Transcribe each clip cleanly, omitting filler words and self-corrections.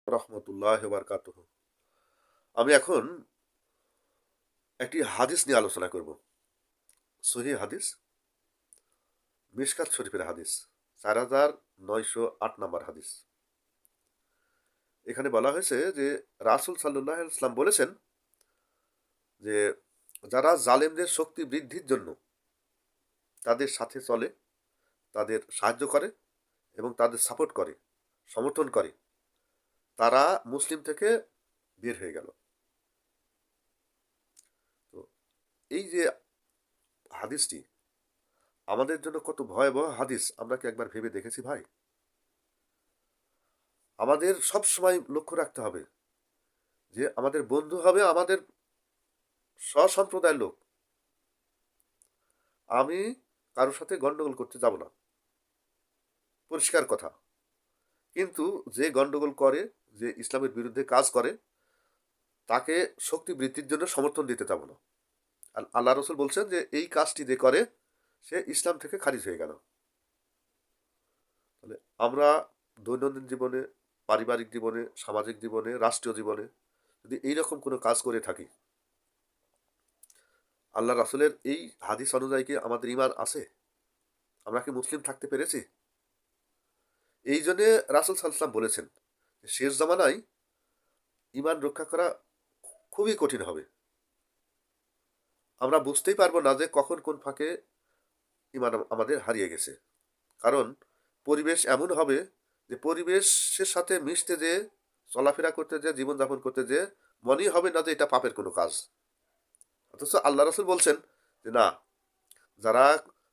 রহমতুল্লাহ বারকাতুহ। আমি এখন একটি হাদিস নিয়ে আলোচনা করব। সহিহ হাদিস, মিশকাত শরীফের হাদিস, 4908 নম্বর হাদিস। এখানে বলা হয়েছে যে রাসূল সাল্লাল্লাহু আলাইহি ওয়াসাল্লাম বলেছেন যে যারা জালেমদের শক্তি বৃদ্ধির জন্য তাদের সাথে চলে, তাদের সাহায্য করে এবং তাদের সাপোর্ট করে, সমর্থন করে, তারা মুসলিম থেকে বের হয়ে গেল। তো এই যে হাদিসটি আমাদের জন্য কত ভয়াবহ হাদিস, আমরা কি একবার ভেবে দেখেছি ভাই? আমাদের সব সময় লক্ষ্য রাখতে হবে যে আমাদের বন্ধু হবে আমাদের স্বসম্প্রদায়ের লোক। আমি কারোর সাথে গন্ডগোল করতে যাব না, পরিষ্কার কথা। কিন্তু যে গন্ডগোল করে, যে ইসলামের বিরুদ্ধে কাজ করে, তাকে শক্তি বৃদ্ধির জন্য সমর্থন দিতে যাব না। আর আল্লাহ রসুল বলছেন যে এই কাজটি যে করে সে ইসলাম থেকে খারিজ হয়ে গেল। তাহলে আমরা দৈনন্দিন জীবনে, পারিবারিক জীবনে, সামাজিক জীবনে, রাষ্ট্রীয় জীবনে যদি এইরকম কোনো কাজ করে থাকি, আল্লাহ রাসুলের এই হাদিস অনুযায়ী কি আমাদের ইমান আছে? আমরা কি মুসলিম থাকতে পেরেছি? এই জন্যে রাসুল সাল্লাম বলেছেন শেষ জামানায় ইমান রক্ষা করা খুবই কঠিন হবে। আমরা বুঝতেই পারবো না যে কখন কোন ফাঁকে ইমান আমাদের হারিয়ে গেছে। কারণ পরিবেশ এমন হবে যে পরিবেশের সাথে মিশতে, যে চলাফেরা করতে, যে জীবনযাপন করতে, যে মনেই হবে না যে এটা পাপের কোনো কাজ। অথচ আল্লাহ রাসুল বলছেন যে না, যারা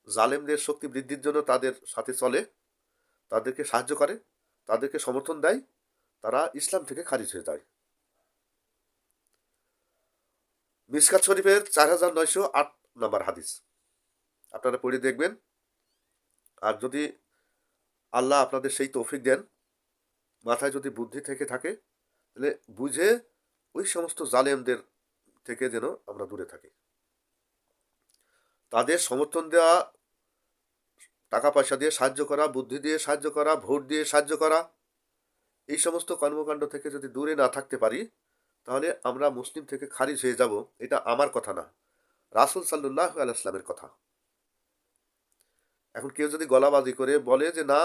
জালেমদের শক্তি বৃদ্ধির জন্য তাদের সাথে চলে, তাদেরকে সাহায্য করে, তাদেরকে সমর্থন দেয়, তারা ইসলাম থেকে খারিজ হয়ে যায়। মিশকাত শরীফের 4908 নম্বর হাদিস আপনারা পড়ে দেখবেন। আর যদি আল্লাহ আপনাদের সেই তৌফিক দেন, মাথায় যদি বুদ্ধি থেকে থাকে, তাহলে বুঝে ওই সমস্ত জালেমদের থেকে যেন আমরা দূরে থাকি। তাদের সমর্থন দেওয়া, টাকা পয়সা দিয়ে সাহায্য করা, বুদ্ধি দিয়ে সাহায্য করা, ভোট দিয়ে সাহায্য করা, এই সমস্ত কর্মকাণ্ড থেকে যদি দূরে না থাকতে পারি, তাহলে আমরা মুসলিম থেকে খারিজ হয়ে যাব। এটা আমার কথা না, রাসূল সাল্লাল্লাহু আলাইহি ওয়াসাল্লামের কথা। এখন কেউ যদি গলাবাজি করে বলে যে না,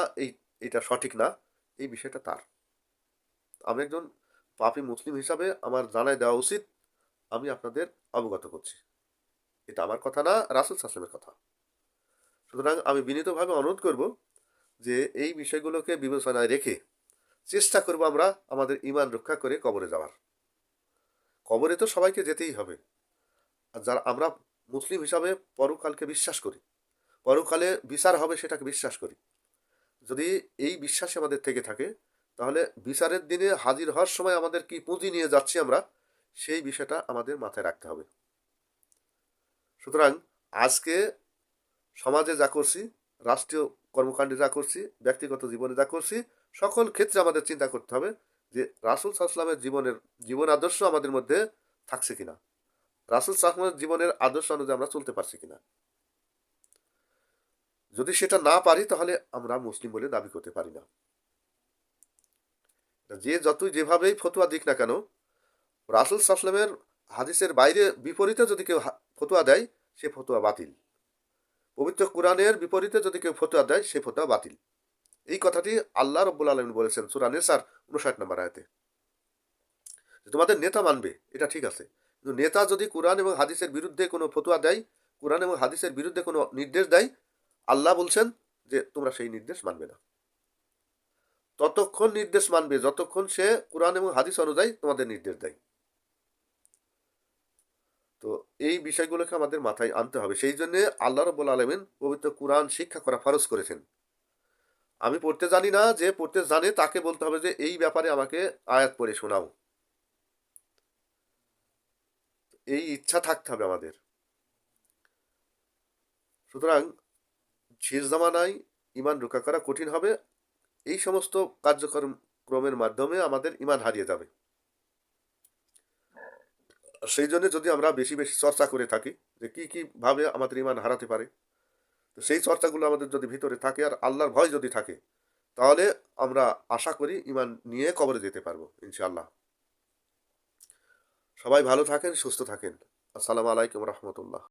এটা সঠিক না, এই বিষয়টা তার। আমি একজন পাপী মুসলিম হিসাবে আমার জানায় দেওয়া উচিত। আমি আপনাদের অবগত করছি, এটা আমার কথা না, রাসূল সাল্লাল্লাহু আলাইহি ওয়াসাল্লামের কথা। সুতরাং আমি বিনীতভাবে অনুরোধ করব যে এই বিষয়গুলোকে বিবেচনায় রেখে চেষ্টা করব আমরা আমাদের ঈমান রক্ষা করে কবরে যাওয়ার। কবরে তো সবাইকে যেতেই হবে। আর যারা আমরা মুসলিম হিসাবে পরকালকে বিশ্বাস করি, পরকালে বিচার হবে সেটাকে বিশ্বাস করি, যদি এই বিশ্বাসে আমাদের থেকে থাকে, তাহলে বিচারের দিনে হাজির হওয়ার সময় আমাদের কি পুঁজি নিয়ে যাচ্ছি আমরা, সেই বিষয়টা আমাদের মাথায় রাখতে হবে। সুতরাং আজকে সমাজে যা করছি, রাষ্ট্রীয় কর্মকাণ্ডে যা করছি, ব্যক্তিগত জীবনে যা করছি, সকল ক্ষেত্রে আমাদের চিন্তা করতে হবে যে রাসূল সাল্লাল্লাহু আলাইহি ওয়াসাল্লামের জীবন আদর্শ আমাদের মধ্যে থাকছে কিনা, রাসূল সাল্লাল্লাহু আলাইহি ওয়াসাল্লামের জীবনের আদর্শ অনুযায়ী আমরা চলতে পারছি কিনা। যদি সেটা না পারি, তাহলে আমরা মুসলিম বলে দাবি করতে পারি না। যে যতই যেভাবেই ফতোয়া দিক না কেন, রাসূল সাল্লাল্লাহু আলাইহি ওয়াসাল্লামের হাদিসের বাইরে বিপরীতে যদি কেউ ফতোয়া দেয়, সে ফতোয়া বাতিল। পবিত্র কোরআনের বিপরীতে যদি কেউ ফতোয়া দেয়, সে ফতোয়া বাতিল। এই কথাটি আল্লাহ রাব্বুল আলামিন বলেছেন সূরা নিসার 59 নম্বর আয়াতে। তোমাদের নেতা মানবে, এটা ঠিক আছে, কিন্তু নেতা যদি কোরআন এবং হাদিসের বিরুদ্ধে কোনো ফতোয়া দেয়, কোরআন এবং হাদিসের বিরুদ্ধে কোনো নির্দেশ দেয়, আল্লাহ বলছেন যে তোমরা সেই নির্দেশ মানবে না। ততক্ষণ নির্দেশ মানবে যতক্ষণ সে কোরআন এবং হাদিস অনুযায়ী তোমাদের নির্দেশ দেয়। তো এই বিষয়গুলোকে আমাদের মাথায় আনতে হবে। সেই জন্য আল্লাহ রাব্বুল আলামিন পবিত্র কোরআন শিক্ষা করা ফরজ করেছেন। আমি পড়তে জানি না, যে পড়তে জানে তাকে বলতে হবে যে এই ব্যাপারে আমাকে আয়াত পড়ে শোনাও। এই ইচ্ছা থাকতে হবে আমাদের। সুতরাং শেষ জামানায় ইমান রক্ষা করা কঠিন হবে। এই সমস্ত কার্যক্রমের মাধ্যমে আমাদের ইমান হারিয়ে যাবে। সেই জন্য যদি আমরা বেশি বেশি চর্চা করে থাকি যে কি কি ভাবে আমাদের ইমান হারাতে পারে, তো সেই চর্চাগুলো আমাদের যদি ভিতরে থাকে আর আল্লাহর ভয় যদি থাকে, তাহলে আমরা আশা করি ঈমান নিয়ে কবরে যেতে পারবো ইনশাআল্লাহ। সবাই ভালো থাকেন, সুস্থ থাকেন। আসসালামু আলাইকুম রহমতুল্লাহ।